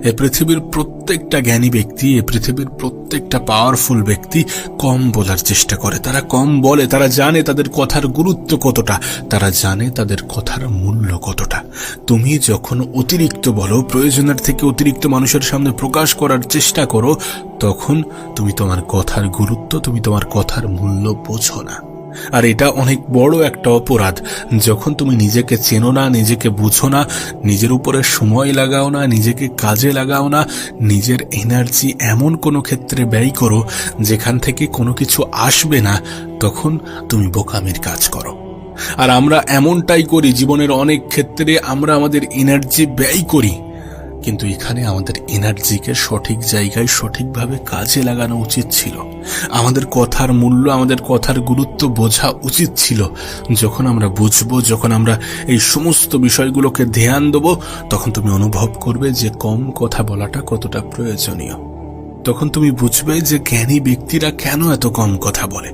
Speaker 1: এ পৃথিবীর প্রত্যেকটা জ্ঞানী ব্যক্তি, এ পৃথিবীর প্রত্যেকটা পাওয়ারফুল ব্যক্তি কম বলার চেষ্টা করে। তারা কম বলে, তারা জানে তাদের কথার গুরুত্ব কতটা, তারা জানে তাদের কথার মূল্য কতটা। তুমি যখন অতিরিক্ত বলো, প্রয়োজনের থেকে অতিরিক্ত মানুষের সামনে প্রকাশ করার চেষ্টা করো, তখন তুমি তোমার কথার গুরুত্ব, তুমি তোমার কথার মূল্য বোঝো না। আর এটা অনেক বড় একটা অপরাধ। যখন তুমি নিজেকে চেনো না, নিজেকে বুঝো না, নিজের উপরে সময় লাগাও না, নিজেকে কাজে লাগাও না, নিজের এনার্জি এমন কোনো ক্ষেত্রে ব্যয় করো যেখান থেকে কোনো কিছু আসবে না, তখন তুমি বোকামির কাজ করো। আর আমরা এমনটাই করি জীবনের অনেক ক্ষেত্রে। আমরা আমাদের এনার্জি ব্যয় করি, কিন্তু এখানে আমাদের এনার্জিকে সঠিক জায়গায় সঠিকভাবে কাজে লাগানো উচিত ছিল। আমাদের কথার মূল্য, আমাদের কথার গুরুত্ব বোঝা উচিত ছিল। যখন আমরা বুঝবো, যখন আমরা এই সমস্ত বিষয়গুলোকে ধ্যান দেবো, তখন তুমি অনুভব করবে যে কম কথা বলাটা কতটা প্রয়োজনীয়। তখন তুমি বুঝবে যে জ্ঞানী ব্যক্তিরা কেন এত কম কথা বলে।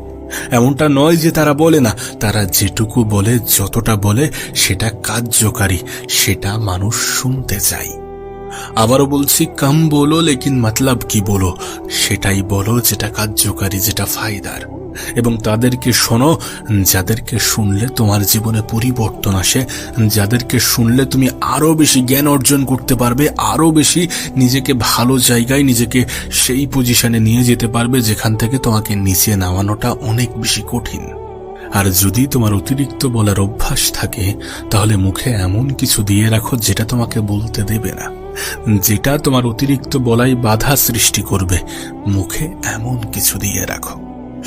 Speaker 1: এমনটা নয় যে তারা বলে না, তারা যেটুকু বলে, যতটা বলে সেটা কার্যকারী, সেটা মানুষ শুনতে চায়। আবারও বলছি, কম বলো লেকিন মতলব কি বলো, সেটাই বলো যেটা কার্যকারী, যেটা ফায়দার। এবং তাদেরকে শোনো যাদেরকে শুনলে তোমার জীবনে পরিবর্তন আসে, যাদেরকে শুনলে তুমি আরো বেশি জ্ঞান অর্জন করতে পারবে, আরো বেশি নিজেকে ভালো জায়গায়, নিজেকে সেই পজিশনে নিয়ে যেতে পারবে যেখান থেকে তোমাকে নিচে নামানোটা অনেক বেশি কঠিন। আর যদি তোমার অতিরিক্ত বলার অভ্যাস থাকে, তাহলে মুখে এমন কিছু দিয়ে রাখো যেটা তোমাকে বলতে দেবে না, যেটা তোমার অতিরিক্ত বলাই বাধা সৃষ্টি করবে। মুখে এমন কিছু দিয়ে রাখো।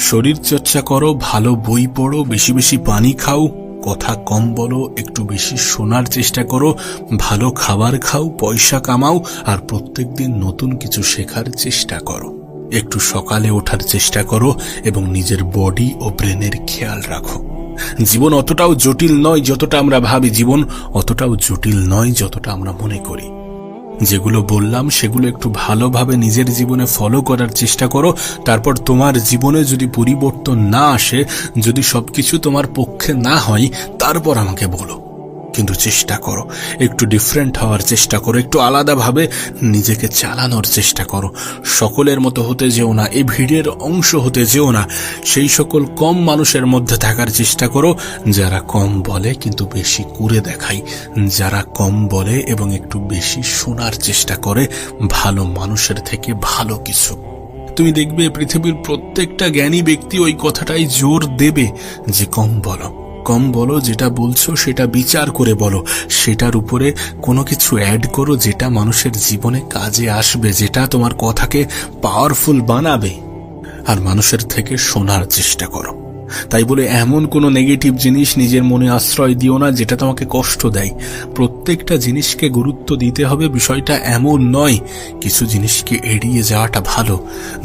Speaker 1: শরীর চর্চা করো, ভালো বই পড়ো, বেশি বেশি পানি খাও, কথা কম বলো, একটু বেশি শোনার চেষ্টা করো, ভালো খাবার খাও, পয়সা কামাও, আর প্রত্যেকদিন নতুন কিছু শেখার চেষ্টা করো। একটু সকালে ওঠার চেষ্টা করো এবং নিজের বডি ও ব্রেনের খেয়াল রাখো। জীবন অতটাও জটিল নয় যতটা আমরা ভাবি, জীবন অতটাও জটিল নয় যতটা আমরা মনে করি। যেগুলো বললাম সেগুলো একটু ভালোভাবে নিজের জীবনে ফলো করার চেষ্টা করো। তারপর তোমার জীবনে যদি পরিবর্তন না আসে, যদি সবকিছু তোমার পক্ষে না হয়, তারপর আমাকে বলো। কিন্তু চেষ্টা করো, একটু ডিফারেন্ট হওয়ার চেষ্টা করো, একটু আলাদাভাবে নিজেকে চালানোর চেষ্টা করো। সকলের মতো হতে যেও না, এই ভিড়ের অংশ হতে যেও না। সেই সকল কম মানুষের মধ্যে থাকার চেষ্টা করো যারা কম বলে কিন্তু বেশি করে দেখায়, যারা কম বলে এবং একটু বেশি শোনার চেষ্টা করে ভালো মানুষের থেকে ভালো কিছু। তুমি দেখবে পৃথিবীর প্রত্যেকটা জ্ঞানী ব্যক্তি ওই কথাটাই জোর দেবে যে কম বলো, কম বলো, যেটা বলছো সেটা বিচার করে বলো, সেটার উপরে কোনো কিছু অ্যাড করো যেটা মানুষের জীবনে কাজে আসবে, যেটা তোমার কথাকে পাওয়ারফুল বানাবে। আর মানুষের থেকে শোনার চেষ্টা করো। তাই বলে এমন কোনো নেগেটিভ জিনিস নিজের মনে আশ্রয় দিও না যেটা তোমাকে কষ্ট দেয়। প্রত্যেকটা জিনিসকে গুরুত্ব দিতে হবে, বিষয়টা এমন নয়। কিছু জিনিসকে এড়িয়ে যাওয়াটা ভালো।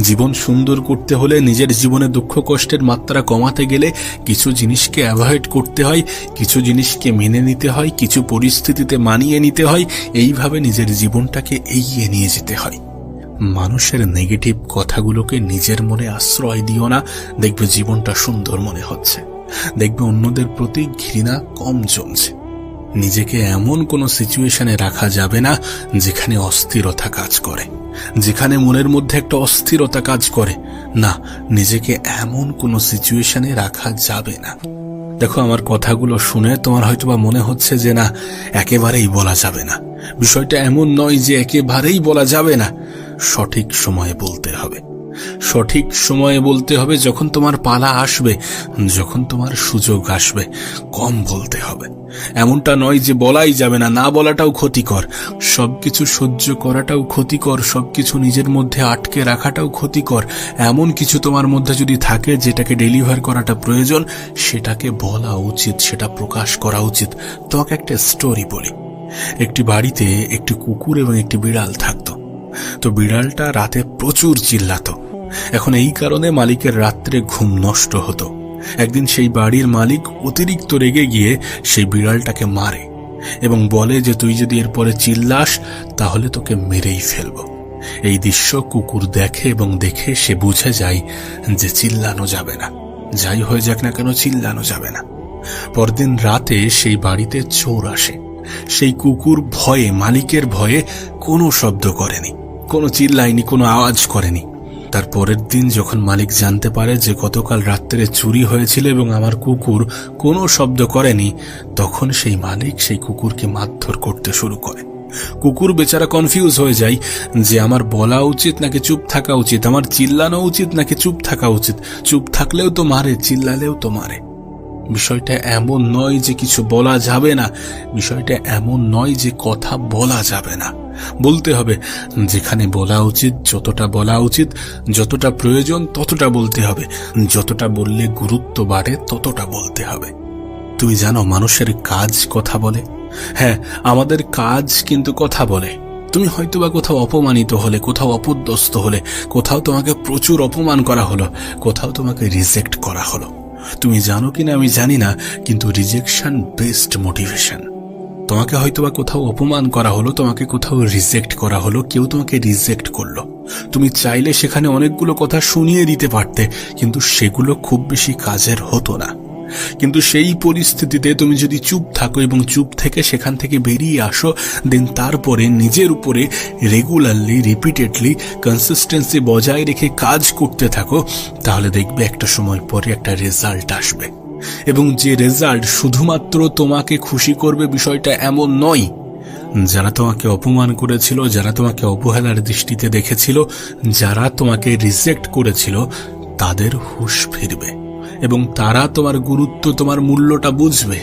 Speaker 1: জীবন সুন্দর করতে হলে, নিজের জীবনে দুঃখ কষ্টের মাত্রা কমাতে গেলে কিছু জিনিসকে অ্যাভয়েড করতে হয়, কিছু জিনিসকে মেনে নিতে হয়, কিছু পরিস্থিতিতে মানিয়ে নিতে হয়। এইভাবে নিজের জীবনটাকে এগিয়ে নিয়ে যেতে হয়। মানুষের নেগেটিভ কথাগুলোকে নিজের মনে আশ্রয় দিও না। দেখবে জীবনটা সুন্দর মনে হচ্ছে, দেখবে অন্যদের প্রতি ঘৃণা কম জমছে। নিজেকে এমন কোনো সিচুয়েশনে রাখা যাবে না যেখানে অস্থিরতা কাজ করে, যেখানে মনের মধ্যে একটা অস্থিরতা কাজ করে। না, নিজেকে এমন কোনো সিচুয়েশনে রাখা যাবে না। দেখো, আমার কথাগুলো শুনে তোমার হয়তোবা মনে হচ্ছে যে না, একেবারেই বলা যাবে না। বিষয়টা এমন নয় যে একেবারেই বলা যাবে না। সঠিক সময়ে বলতে হবে, সঠিক সময়ে বলতে হবে। যখন তোমার পালা আসবে, যখন তোমার সুযোগ আসবে, কম বলতে হবে। এমনটা নয় যে বলাই যাবে না, না বলাটাও ক্ষতিকর। সবকিছু সহ্য করাটাও ক্ষতিকর, সবকিছু নিজের মধ্যে আটকে রাখাটাও ক্ষতিকর। এমন কিছু তোমার মধ্যে যদি থাকে যেটাকে ডেলিভার করাটা প্রয়োজন, সেটাকে বলা উচিত, সেটা প্রকাশ করা উচিত। তোমাকে একটা স্টোরি বলি। একটি বাড়িতে একটি কুকুর এবং একটি বিড়াল থাকতো। তো বিড়ালটা রাতে প্রচুর চিল্লাতো। এখন এই কারণে মালিকের রাত্রে ঘুম নষ্ট হতো। একদিন সেই বাড়ির মালিক অতিরিক্ত রেগে গিয়ে সেই বিড়ালটাকে মারে এবং বলে যে তুই যদি এরপরে চিল্লাস তাহলে তোকে মেরেই ফেলবো। এই দৃশ্য কুকুর দেখে এবং দেখে সে বুঝে যায় যে চিল্লানো যাবে না, যাই হয়ে যাক না কেন চিল্লানো যাবে না। পরদিন রাতে সেই বাড়িতে চোর আসে। সেই কুকুর ভয়ে, মালিকের ভয়ে কোনো শব্দ করেনি, কোনো চিল্লায়নি, কোনো আওয়াজ করেনি। তার পরের দিন যখন মালিক জানতে পারে যে গতকাল রাত্রে চুরি হয়েছিল এবং আমার কুকুর কোনো শব্দ করেনি, তখন সেই মালিক সেই কুকুরকে মারধর করতে শুরু করে। কুকুর বেচারা কনফিউজ হয়ে যায় যে আমার বলা উচিত নাকি চুপ থাকা উচিত, আমার চিল্লানো উচিত নাকি চুপ থাকা উচিত। চুপ থাকলেও তো মারে, চিল্লালেও তো মারে। বিষয়টা এমন নয় যে কিছু বলা যাবে না, বিষয়টা এমন নয় যে কথা বলা যাবে না। বলতে হবে, যেখানে বলা উচিত যতটা বলা উচিত, যতটা প্রয়োজন ততটা বলতে হবে, যতটা বললে গুরুত্ব বাড়ে ততটা বলতে হবে। তুমি জানো মানুষের কাজ কথা বলে। হ্যাঁ, আমাদের কাজ কিন্তু কথা বলে। তুমি হয়তোবা কোথাও অপমানিত হলে, কোথাও অপদস্থ হলে, কোথাও তোমাকে প্রচুর অপমান করা হলো, কোথাও তোমাকে রিজেক্ট করা হলো। তুমি জানো কিনা আমি জানি না, কিন্তু রিজেকশন বেস্ট মোটিভেশন। তোমাকে হয়তোবা কোথাও অপমান করা হলো, তোমাকে কোথাও রিজেক্ট করা হলো, কেউ তোমাকে রিজেক্ট করলো। তুমি চাইলে সেখানে অনেকগুলো কথা শুনিয়ে দিতে পারতে, কিন্তু সেগুলো খুব বেশি কাজের হতো না। কিন্তু সেই পরিস্থিতিতে তুমি যদি চুপ থাকো এবং চুপ থেকে সেখান থেকে বেরিয়ে আসো, দেন তারপরে নিজের উপরে রেগুলারলি, রিপিটেডলি কনসিস্টেন্সি বজায় রেখে কাজ করতে থাকো, তাহলে দেখবে একটা সময় পরে একটা রেজাল্ট আসবে। এবং যে রেজাল্ট শুধুমাত্র তোমাকে খুশি করবে বিষয়টা এমন নয়। যারা তোমাকে অপমান করেছিল, যারা তোমাকে অবহেলার দৃষ্টিতে দেখেছিল, যারা তোমাকে রিজেক্ট করেছিল, তাদের হুঁশ ফিরবে এবং তারা তোমার গুরুত্ব, তোমার মূল্যটা বুঝবে।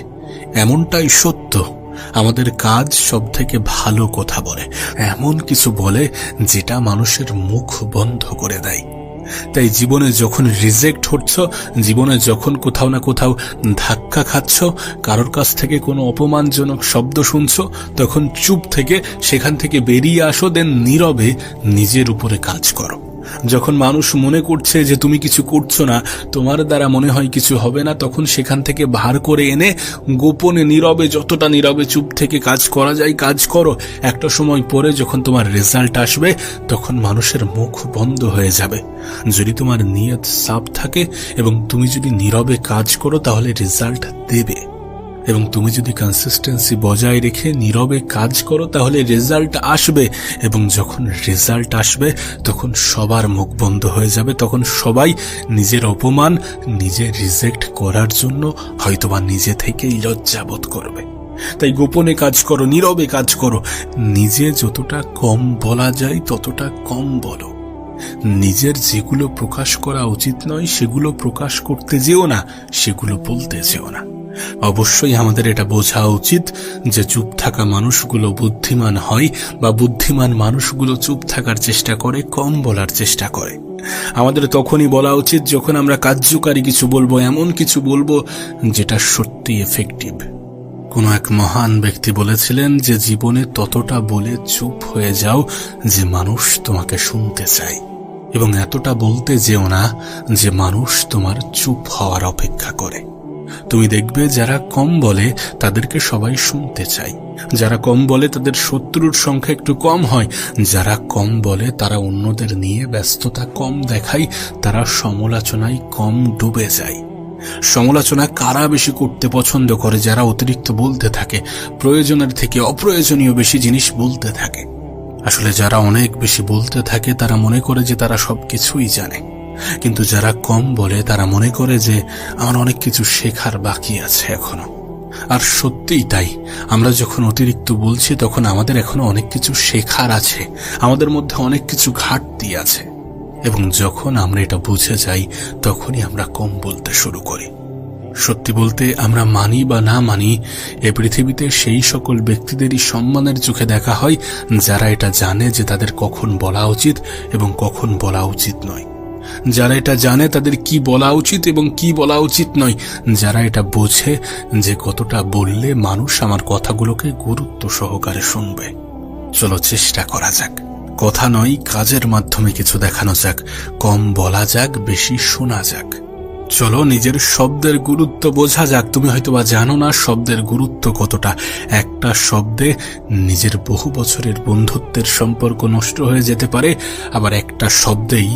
Speaker 1: এমনটাই সত্য। আমাদের কাজ সব থেকে ভালো কথা বলে, এমন কিছু বলে যেটা মানুষের মুখ বন্ধ করে দেয়। তাই জীবনে যখন রিজেক্ট হচ্ছ, জীবনে যখন কোথাও না কোথাও ধাক্কা খাচ্ছ, কারোর কাছ থেকে কোনো অপমানজনক শব্দ শুনছ, তখন চুপ থেকে সেখান থেকে বেরিয়ে আসো, দেন নীরবে নিজের উপরে কাজ করো। যখন মানুষ মনে করছে যে তুমি কিছু করছো না, তোমার দ্বারা মনে হয় কিছু হবে না, তখন সেখান থেকে ভার করে এনে গোপনে নীরবে, যতটা নীরবে চুপ থেকে কাজ করা যায় কাজ করো। একটা সময় পরে যখন তোমার রেজাল্ট আসবে, তখন মানুষের মুখ বন্ধ হয়ে যাবে। যদি তোমার নিয়ত সাফ থাকে এবং তুমি যদি নীরবে কাজ করো, তাহলে রেজাল্ট দেবে। এবং তুমি যদি কনসিস্টেন্সি বজায় রেখে নীরবে কাজ করো, তাহলে রেজাল্ট আসবে। এবং যখন রেজাল্ট আসবে, তখন সবার মুখ বন্ধ হয়ে যাবে। তখন সবাই নিজের অপমান, নিজে রিজেক্ট করার জন্য হয়তোবা নিজে থেকেই লজ্জাবোধ করবে। তাই গোপনে কাজ করো, নীরবে কাজ করো। নিজে যতটা কম বলা যায় ততটা কম বলো। নিজের যেগুলো প্রকাশ করা উচিত নয় সেগুলো প্রকাশ করতে যেও না, সেগুলো বলতে যেও না। অবশ্যই আমাদের এটা বোঝা উচিত যে চুপ থাকা মানুষগুলো বুদ্ধিমান হয়, বা বুদ্ধিমান মানুষগুলো চুপ থাকার চেষ্টা করে, কম বলার চেষ্টা করে। আমাদের তখনই বলা উচিত যখন আমরা কার্যকারী কিছু বলবো, এমন কিছু বলবো যেটা সত্যি এফেক্টিভ। কোন এক মহান ব্যক্তি বলেছিলেন যে জীবনে ততটা বলে চুপ হয়ে যাও যে মানুষ তোমাকে শুনতে চায়, এবং এতটা বলতে যেও না যে মানুষ তোমার চুপ হওয়ার অপেক্ষা করে। তুমি দেখবে যারা কম বলে তাদেরকে সবাই শুনতে চায়, যারা কম বলে তাদের শত্রুর সংখ্যা একটু কম হয়, যারা কম বলে তারা অন্যদের নিয়ে ব্যস্ততা কম দেখায়, তারা সমালোচনায় কম ডুবে যায়। সমালোচনা কারা বেশি করতে পছন্দ করে? যারা অতিরিক্ত বলতে থাকে, প্রয়োজনের থেকে অপ্রয়োজনীয় বেশি জিনিস বলতে থাকে। আসলে যারা অনেক বেশি বলতে থাকে তারা মনে করে যে তারা সবকিছুই জানে, কিন্তু যারা কম বলে তারা মনে করে যে আমার অনেক কিছু শেখার বাকি আছে এখনো। আর সত্যিই তাই, আমরা যখন অতিরিক্ত বলছি তখন আমাদের এখনো অনেক কিছু শেখার আছে, আমাদের মধ্যে অনেক কিছু ঘাটতি আছে, এবং যখন আমরা এটা বুঝে যাই তখনই আমরা কম বলতে শুরু করি। সত্যি বলতে, আমরা মানি বা না মানি, এ পৃথিবীতে সেই সকল ব্যক্তিদেরই সম্মানের চোখে দেখা হয় যারা এটা জানে যে তাদের কখন বলা উচিত এবং কখন বলা উচিত নয়, যারা এটা জানে তাদের কি বলা উচিত এবং কি বলা উচিত নয়, যারা এটা বোঝে যে কতটা বললে মানুষ আমার কথাগুলোকে গুরুত্ব সহকারে শুনবে। চলো চেষ্টা করা যাক, কথা নয় কাজের মাধ্যমে কিছু দেখানো যাক, কম বলা যাক, বেশি শোনা যাক। চলো নিজের শব্দের গুরুত্ব বোঝা যাক। তুমি হয়তোবা জানো না শব্দের গুরুত্ব কতটা। একটা শব্দে নিজের বহু বছরের বন্ধুত্বের সম্পর্ক নষ্ট হয়ে যেতে পারে, আবার একটা শব্দেই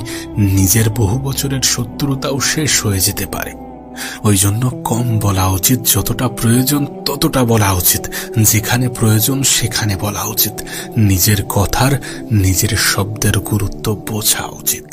Speaker 1: নিজের বহু বছরের শত্রুতাও শেষ হয়ে যেতে পারে। ওই জন্য কম বলা উচিত, যতটা প্রয়োজন ততটা বলা উচিত, যেখানে প্রয়োজন সেখানে বলা উচিত। নিজের কথার, নিজের শব্দের গুরুত্ব বোঝা উচিত।